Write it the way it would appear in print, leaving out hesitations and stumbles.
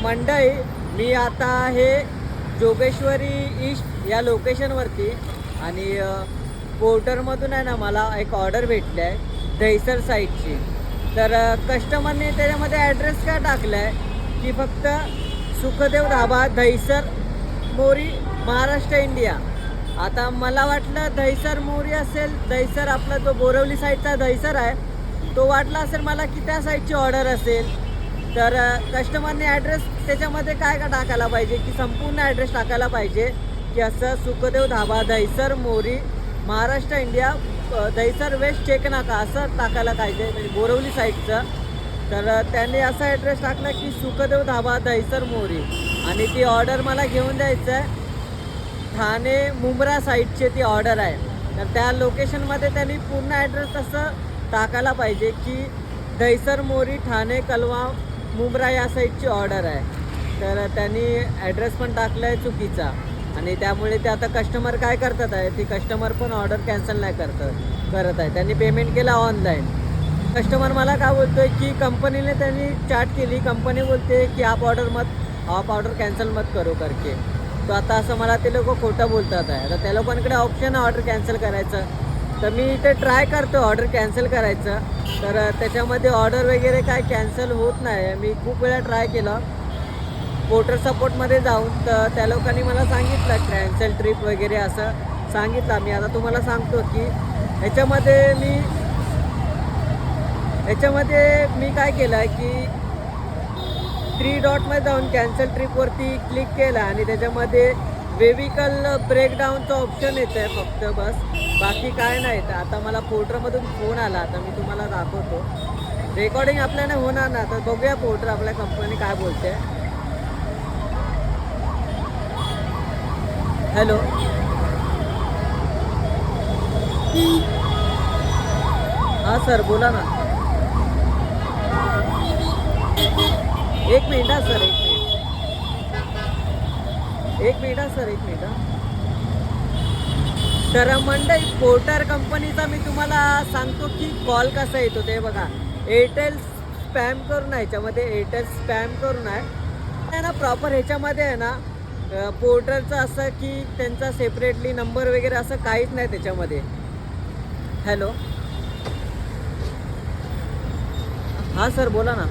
मंडई मी आता आहे जोगेश्वरी ईस्ट या लोकेशनवरती आणि पोर्टरमधून आहे ना मला एक ऑर्डर भेटली आहे दहिसर साईडची. तर कस्टमरने त्याच्यामध्ये ॲड्रेस काय टाकला आहे की फक्त सुखदेव धाबा दहिसर मोरी महाराष्ट्र इंडिया. आता मला वाटलं दहिसर मोरी असेल, दहिसर आपला जो बोरवली साईडचा दहिसर आहे तो वाटला असेल मला की त्या साईडची ऑर्डर असेल. तर कस्टमरने ॲड्रेस त्याच्यामध्ये काय का टाकायला पाहिजे की संपूर्ण ॲड्रेस टाकायला पाहिजे की असं सुखदेव धाबा दहिसर मोरी महाराष्ट्र इंडिया दहिसर वेस्ट चेकनाका असं टाकायला पाहिजे म्हणजे बोरवली साईडचं. तर त्यांनी असा ॲड्रेस टाकला की सुखदेव धाबा दहिसर मोरी आणि ती ऑर्डर मला घेऊन द्यायचं आहे. ठाणे मुंब्रा साईडची ती ऑर्डर आहे. तर त्या लोकेशनमध्ये त्यांनी पूर्ण ॲड्रेस असं टाकायला पाहिजे की दहिसर मोरी ठाणे कलवा मुंब्रा या साईडची ऑर्डर आहे. तर त्यांनी ॲड्रेस पण टाकला आहे चुकीचा आणि त्यामुळे ते आता कस्टमर काय करतात आहे ती कस्टमर पण ऑर्डर कॅन्सल नाही करत आहे. त्यांनी पेमेंट केलं ऑनलाईन. कस्टमर मला काय बोलतो आहे की कंपनीने त्यांनी चॅट केली, कंपनी बोलते की आप ऑर्डर कॅन्सल मत करो करके. तो आता असं मला ते लोक खोटं बोलतात आहे. आता त्या लोकांकडे ऑप्शन आहे ऑर्डर कॅन्सल करायचं. तर मी इथे ट्राय करतो ऑर्डर कॅन्सल करायचं. तर त्याच्यामध्ये ऑर्डर वगैरे काय कॅन्सल होत नाही. मी खूप वेळा ट्राय केलं पोर्टर सपोर्टमध्ये जाऊन. तर त्या लोकांनी मला सांगितलं कॅन्सल ट्रिप वगैरे असं सांगितलं. मी आता तुम्हाला सांगतो की ह्याच्यामध्ये मी काय केलं आहे की 3 डॉटमध्ये जाऊन कॅन्सल ट्रिपवरती क्लिक केलं आणि त्याच्यामध्ये व्हेविकल ब्रेकडाऊनचं ऑप्शन येतं आहे फक्त बस, बाकी काय नाही. तर आता मला पोर्टरमधून फोन आला तर मी तुम्हाला दाखवतो. रेकॉर्डिंग आपल्याला होणार ना, तर बघूया पोर्टर आपल्या कंपनी काय बोलते. हॅलो, हां सर बोला ना. एक मिनिट हा सर, एक मिनिट हा. तर मंडई पोर्टर कंपनीचा मी तुम्हाला सांगतो की कॉल कसा येतो ते बघा. एअरटेल स्पॅम करून आहे, ह्याच्यामध्ये एअरटेल स्पॅम करून आहे ना प्रॉपर. ह्याच्यामध्ये आहे ना पोर्टरचं असं की त्यांचा सेपरेटली नंबर वगैरे असं काहीच नाही त्याच्यामध्ये. हॅलो, हां सर बोला ना.